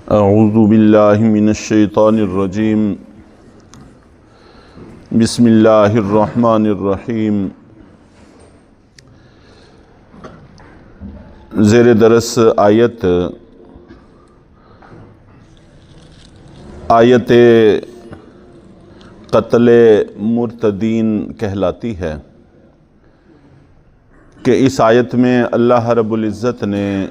اعوذ باللہ من الشیطان الرجیم بسم اللہ الرحمن الرحیم۔ زیر درس آیت قتل مرتدین کہلاتی ہے کہ اس آیت میں اللہ رب العزت نے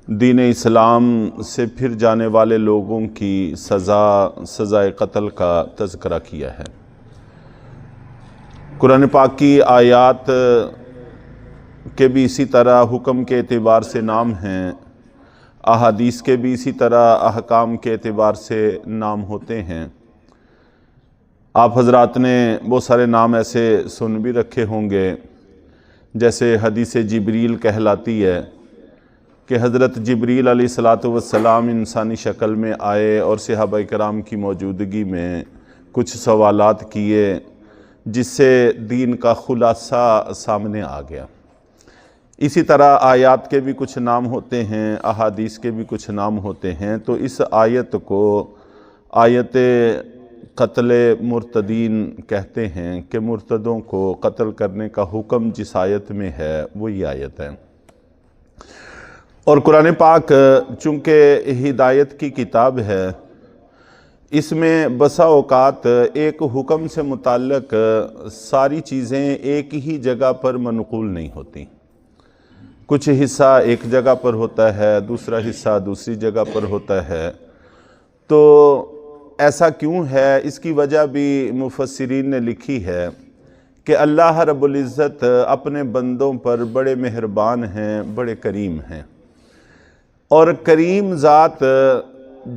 دین اسلام سے پھر جانے والے لوگوں کی سزائے قتل کا تذکرہ کیا ہے۔ قرآن پاک کی آیات کے بھی اسی طرح حکم کے اعتبار سے نام ہیں، احادیث کے بھی اسی طرح احکام کے اعتبار سے نام ہوتے ہیں۔ آپ حضرات نے بہت سارے نام ایسے سن بھی رکھے ہوں گے، جیسے حدیث جبریل کہلاتی ہے کہ حضرت جبریل علیہ السلام انسانی شکل میں آئے اور صحابہ کرام کی موجودگی میں کچھ سوالات کیے، جس سے دین کا خلاصہ سامنے آ گیا۔ اسی طرح آیات کے بھی کچھ نام ہوتے ہیں، احادیث کے بھی کچھ نام ہوتے ہیں۔ تو اس آیت کو آیت قتل مرتدین کہتے ہیں کہ مرتدوں کو قتل کرنے کا حکم جس آیت میں ہے وہ یہ آیت ہے۔ اور قرآن پاک چونکہ ہدایت کی کتاب ہے، اس میں بسا اوقات ایک حکم سے متعلق ساری چیزیں ایک ہی جگہ پر منقول نہیں ہوتی۔ کچھ حصہ ایک جگہ پر ہوتا ہے، دوسرا حصہ دوسری جگہ پر ہوتا ہے۔ تو ایسا کیوں ہے؟ اس کی وجہ بھی مفسرین نے لکھی ہے کہ اللہ رب العزت اپنے بندوں پر بڑے مہربان ہیں، بڑے کریم ہیں، اور کریم ذات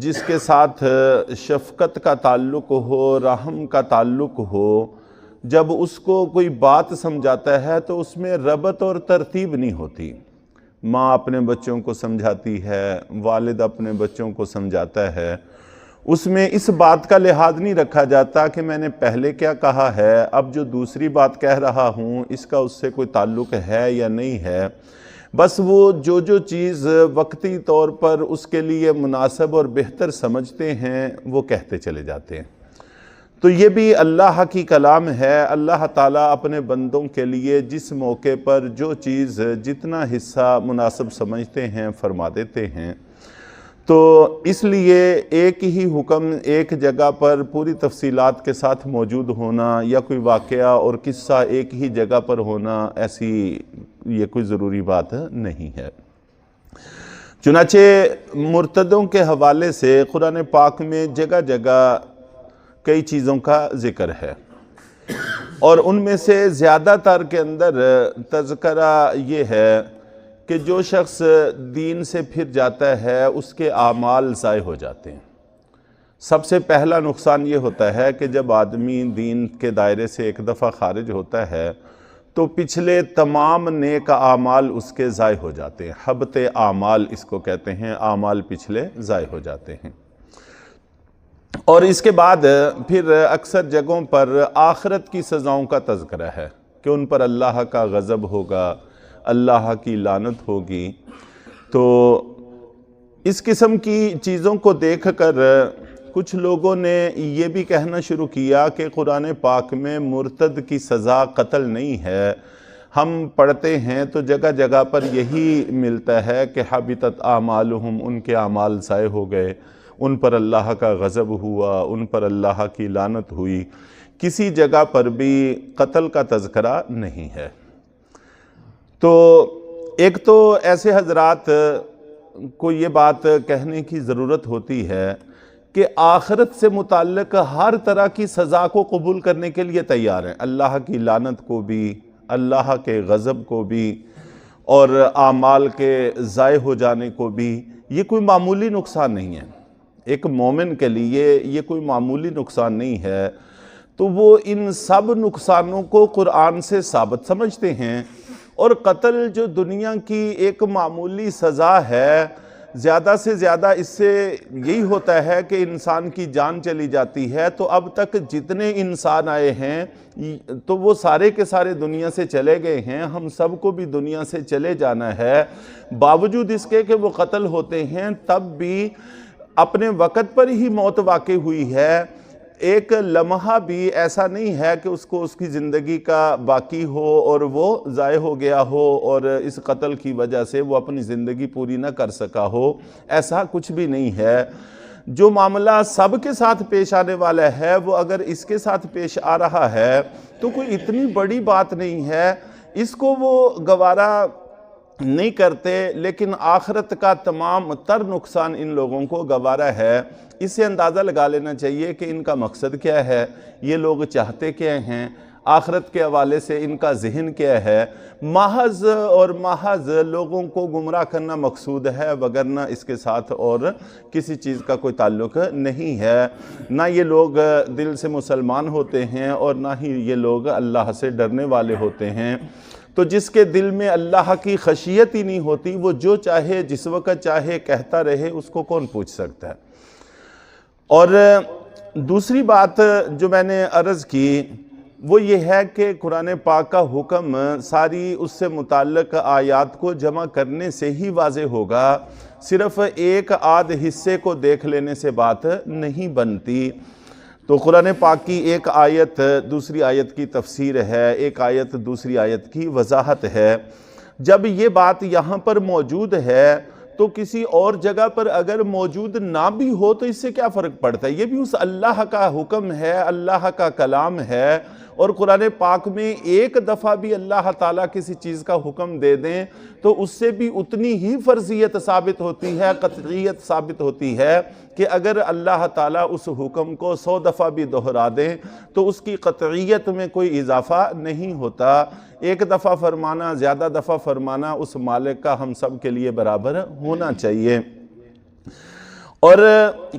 جس کے ساتھ شفقت کا تعلق ہو، رحم کا تعلق ہو، جب اس کو کوئی بات سمجھاتا ہے تو اس میں ربط اور ترتیب نہیں ہوتی۔ ماں اپنے بچوں کو سمجھاتی ہے، والد اپنے بچوں کو سمجھاتا ہے، اس میں اس بات کا لحاظ نہیں رکھا جاتا کہ میں نے پہلے کیا کہا ہے، اب جو دوسری بات کہہ رہا ہوں اس کا اس سے کوئی تعلق ہے یا نہیں ہے۔ بس وہ جو چیز وقتی طور پر اس کے لیے مناسب اور بہتر سمجھتے ہیں وہ کہتے چلے جاتے ہیں۔ تو یہ بھی اللہ کی کلام ہے۔ اللہ تعالیٰ اپنے بندوں کے لیے جس موقع پر جو چیز جتنا حصہ مناسب سمجھتے ہیں فرما دیتے ہیں۔ تو اس لیے ایک ہی حکم ایک جگہ پر پوری تفصیلات کے ساتھ موجود ہونا یا کوئی واقعہ اور قصہ ایک ہی جگہ پر ہونا، ایسی یہ کوئی ضروری بات نہیں ہے۔ چنانچہ مرتدوں کے حوالے سے قرآن پاک میں جگہ جگہ کئی چیزوں کا ذکر ہے، اور ان میں سے زیادہ تر کے اندر تذکرہ یہ ہے کہ جو شخص دین سے پھر جاتا ہے اس کے اعمال ضائع ہو جاتے ہیں۔ سب سے پہلا نقصان یہ ہوتا ہے کہ جب آدمی دین کے دائرے سے ایک دفعہ خارج ہوتا ہے تو پچھلے تمام نیک اعمال اس کے ضائع ہو جاتے ہیں۔ حبط اعمال اس کو کہتے ہیں، اعمال پچھلے ضائع ہو جاتے ہیں۔ اور اس کے بعد پھر اکثر جگہوں پر آخرت کی سزاؤں کا تذکرہ ہے کہ ان پر اللہ کا غضب ہوگا، اللہ کی لعنت ہوگی۔ تو اس قسم کی چیزوں کو دیکھ کر کچھ لوگوں نے یہ بھی کہنا شروع کیا کہ قرآن پاک میں مرتد کی سزا قتل نہیں ہے۔ ہم پڑھتے ہیں تو جگہ جگہ پر یہی ملتا ہے کہ حبطت اعمالہم، ان کے اعمال ضائع ہو گئے، ان پر اللہ کا غضب ہوا، ان پر اللہ کی لعنت ہوئی۔ کسی جگہ پر بھی قتل کا تذکرہ نہیں ہے۔ تو ایک تو ایسے حضرات کو یہ بات کہنے کی ضرورت ہوتی ہے کہ آخرت سے متعلق ہر طرح کی سزا کو قبول کرنے کے لیے تیار ہیں، اللہ کی لعنت کو بھی، اللہ کے غضب کو بھی، اور اعمال کے ضائع ہو جانے کو بھی۔ یہ کوئی معمولی نقصان نہیں ہے، ایک مومن کے لیے یہ کوئی معمولی نقصان نہیں ہے۔ تو وہ ان سب نقصانوں کو قرآن سے ثابت سمجھتے ہیں، اور قتل جو دنیا کی ایک معمولی سزا ہے، زیادہ سے زیادہ اس سے یہی ہوتا ہے کہ انسان کی جان چلی جاتی ہے۔ تو اب تک جتنے انسان آئے ہیں تو وہ سارے کے سارے دنیا سے چلے گئے ہیں، ہم سب کو بھی دنیا سے چلے جانا ہے۔ باوجود اس کے کہ وہ قتل ہوتے ہیں تب بھی اپنے وقت پر ہی موت واقع ہوئی ہے، ایک لمحہ بھی ایسا نہیں ہے کہ اس کو اس کی زندگی کا باقی ہو اور وہ ضائع ہو گیا ہو اور اس قتل کی وجہ سے وہ اپنی زندگی پوری نہ کر سکا ہو، ایسا کچھ بھی نہیں ہے۔ جو معاملہ سب کے ساتھ پیش آنے والا ہے وہ اگر اس کے ساتھ پیش آ رہا ہے تو کوئی اتنی بڑی بات نہیں ہے، اس کو وہ گوارا نہیں کرتے، لیکن آخرت کا تمام تر نقصان ان لوگوں کو گوارا ہے۔ اس سے اندازہ لگا لینا چاہیے کہ ان کا مقصد کیا ہے، یہ لوگ چاہتے کیا ہیں، آخرت کے حوالے سے ان کا ذہن کیا ہے۔ محض اور محض لوگوں کو گمراہ کرنا مقصود ہے، وگرنہ اس کے ساتھ اور کسی چیز کا کوئی تعلق نہیں ہے۔ نہ یہ لوگ دل سے مسلمان ہوتے ہیں اور نہ ہی یہ لوگ اللہ سے ڈرنے والے ہوتے ہیں۔ تو جس کے دل میں اللہ کی خشیت ہی نہیں ہوتی، وہ جو چاہے جس وقت چاہے کہتا رہے، اس کو کون پوچھ سکتا ہے۔ اور دوسری بات جو میں نے عرض کی وہ یہ ہے کہ قرآن پاک کا حکم ساری اس سے متعلق آیات کو جمع کرنے سے ہی واضح ہوگا، صرف ایک آدھ حصے کو دیکھ لینے سے بات نہیں بنتی۔ تو قرآن پاک کی ایک آیت دوسری آیت کی تفسیر ہے، ایک آیت دوسری آیت کی وضاحت ہے۔ جب یہ بات یہاں پر موجود ہے تو کسی اور جگہ پر اگر موجود نہ بھی ہو تو اس سے کیا فرق پڑتا ہے؟ یہ بھی اس اللہ کا حکم ہے، اللہ کا کلام ہے، اور قرآن پاک میں ایک دفعہ بھی اللہ تعالیٰ کسی چیز کا حکم دے دیں تو اس سے بھی اتنی ہی فرضیت ثابت ہوتی ہے، قطعیت ثابت ہوتی ہے کہ اگر اللہ تعالیٰ اس حکم کو 100 دفعہ بھی دہرا دیں تو اس کی قطعیت میں کوئی اضافہ نہیں ہوتا۔ ایک دفعہ فرمانا، زیادہ دفعہ فرمانا اس مالک کا ہم سب کے لیے برابر ہونا چاہیے۔ اور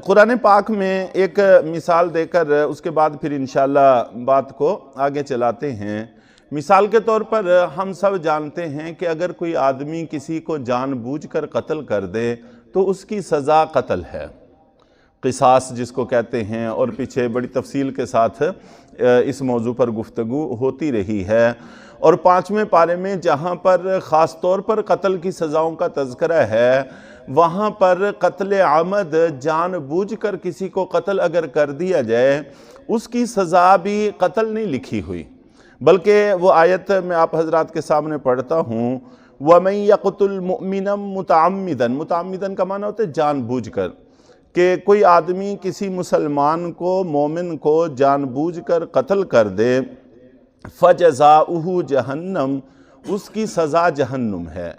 قرآن پاک میں ایک مثال دے کر اس کے بعد پھر انشاءاللہ بات کو آگے چلاتے ہیں۔ مثال کے طور پر ہم سب جانتے ہیں کہ اگر کوئی آدمی کسی کو جان بوجھ کر قتل کر دے تو اس کی سزا قتل ہے، قصاص جس کو کہتے ہیں، اور پیچھے بڑی تفصیل کے ساتھ اس موضوع پر گفتگو ہوتی رہی ہے۔ اور 5ویں پارے میں جہاں پر خاص طور پر قتل کی سزاؤں کا تذکرہ ہے، وہاں پر قتل عمد، جان بوجھ کر کسی کو قتل اگر کر دیا جائے، اس کی سزا بھی قتل نہیں لکھی ہوئی، بلکہ وہ آیت میں آپ حضرات کے سامنے پڑھتا ہوں، وَمَن يَقْتُلْ مُؤْمِنًا مُتَعَمِّدًا، متعمدًا کا معنی ہوتا ہے جان بوجھ کر، کہ کوئی آدمی کسی مسلمان کو، مومن کو جان بوجھ کر قتل کر دے، فَجَزَاؤُهُ جَہَنَّمُ، اس کی سزا جہنم ہے،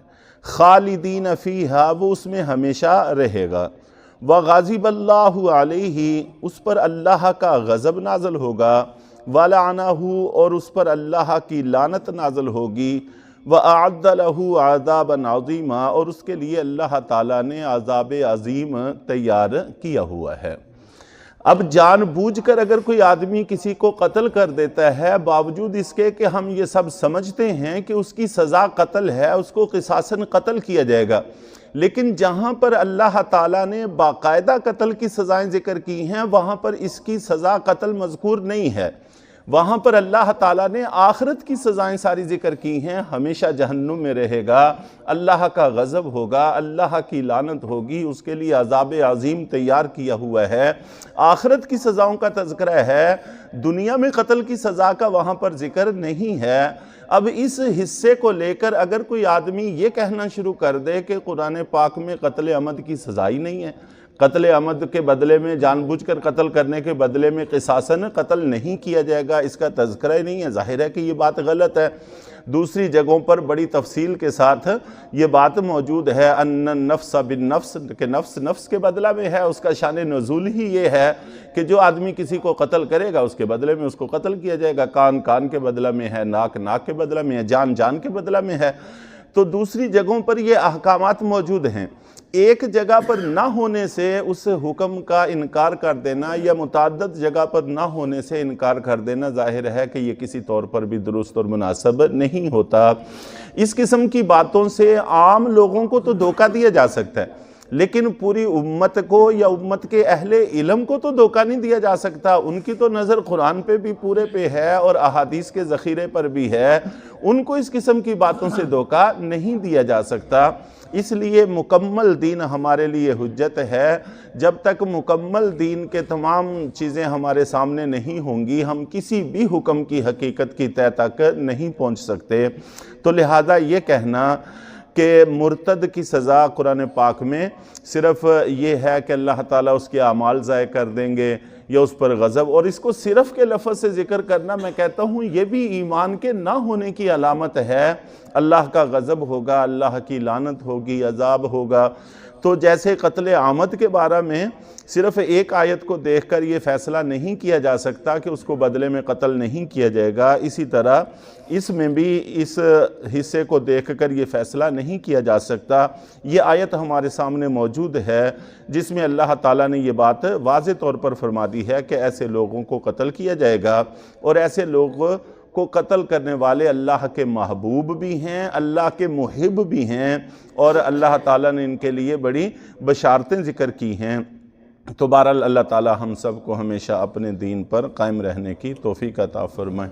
خالدین فیہا، وہ اس میں ہمیشہ رہے گا، وغضب اللہ علیہ، اس پر اللہ کا غضب نازل ہوگا، ولعنہ، اور اس پر اللہ کی لعنت نازل ہوگی، وَأَعَدَّ لَهُ عَذَابًا عَظِيمًا، اور اس کے لیے اللہ تعالیٰ نے عذاب عظیم تیار کیا ہوا ہے۔ اب جان بوجھ کر اگر کوئی آدمی کسی کو قتل کر دیتا ہے، باوجود اس کے کہ ہم یہ سب سمجھتے ہیں کہ اس کی سزا قتل ہے، اس کو قصاصاً قتل کیا جائے گا، لیکن جہاں پر اللہ تعالیٰ نے باقاعدہ قتل کی سزائیں ذکر کی ہیں وہاں پر اس کی سزا قتل مذکور نہیں ہے، وہاں پر اللہ تعالیٰ نے آخرت کی سزائیں ساری ذکر کی ہیں، ہمیشہ جہنم میں رہے گا، اللہ کا غضب ہوگا، اللہ کی لعنت ہوگی، اس کے لیے عذاب عظیم تیار کیا ہوا ہے۔ آخرت کی سزاؤں کا تذکرہ ہے، دنیا میں قتل کی سزا کا وہاں پر ذکر نہیں ہے۔ اب اس حصے کو لے کر اگر کوئی آدمی یہ کہنا شروع کر دے کہ قرآن پاک میں قتل عمد کی سزا ہی نہیں ہے، قتل عمد کے بدلے میں، جان بوجھ کر قتل کرنے کے بدلے میں قصاصاً قتل نہیں کیا جائے گا، اس کا تذکرہ ہی نہیں ہے، ظاہر ہے کہ یہ بات غلط ہے۔ دوسری جگہوں پر بڑی تفصیل کے ساتھ یہ بات موجود ہے، ان النفس بالنفس، کہ نفس نفس کے بدلہ میں ہے، اس کا شان نزول ہی یہ ہے کہ جو آدمی کسی کو قتل کرے گا اس کے بدلے میں اس کو قتل کیا جائے گا، کان کان کے بدلہ میں ہے، ناک ناک کے بدلہ میں ہے، جان جان کے بدلہ میں ہے۔ تو دوسری جگہوں پر یہ احکامات موجود ہیں، ایک جگہ پر نہ ہونے سے اس حکم کا انکار کر دینا یا متعدد جگہ پر نہ ہونے سے انکار کر دینا ظاہر ہے کہ یہ کسی طور پر بھی درست اور مناسب نہیں ہوتا۔ اس قسم کی باتوں سے عام لوگوں کو تو دھوکہ دیا جا سکتا ہے، لیکن پوری امت کو یا امت کے اہل علم کو تو دھوکہ نہیں دیا جا سکتا، ان کی تو نظر قرآن پہ بھی پورے پہ ہے اور احادیث کے ذخیرے پر بھی ہے، ان کو اس قسم کی باتوں سے دھوکہ نہیں دیا جا سکتا۔ اس لیے مکمل دین ہمارے لیے حجت ہے، جب تک مکمل دین کے تمام چیزیں ہمارے سامنے نہیں ہوں گی ہم کسی بھی حکم کی حقیقت کی تہ تک نہیں پہنچ سکتے۔ تو لہذا یہ کہنا کہ مرتد کی سزا قرآن پاک میں صرف یہ ہے کہ اللہ تعالیٰ اس کے اعمال ضائع کر دیں گے یا اس پر غضب، اور اس کو صرف کے لفظ سے ذکر کرنا میں کہتا ہوں یہ بھی ایمان کے نہ ہونے کی علامت ہے۔ اللہ کا غضب ہوگا، اللہ کی لعنت ہوگی، عذاب ہوگا۔ تو جیسے قتل عامد کے بارے میں صرف ایک آیت کو دیکھ کر یہ فیصلہ نہیں کیا جا سکتا کہ اس کو بدلے میں قتل نہیں کیا جائے گا، اسی طرح اس میں بھی اس حصے کو دیکھ کر یہ فیصلہ نہیں کیا جا سکتا۔ یہ آیت ہمارے سامنے موجود ہے جس میں اللہ تعالیٰ نے یہ بات واضح طور پر فرما دی ہے کہ ایسے لوگوں کو قتل کیا جائے گا، اور ایسے لوگوں کو قتل کرنے والے اللہ کے محبوب بھی ہیں، اللہ کے محب بھی ہیں، اور اللہ تعالیٰ نے ان کے لیے بڑی بشارتیں ذکر کی ہیں۔ تو بہرحال اللہ تعالیٰ ہم سب کو ہمیشہ اپنے دین پر قائم رہنے کی توفیق عطا فرمائے۔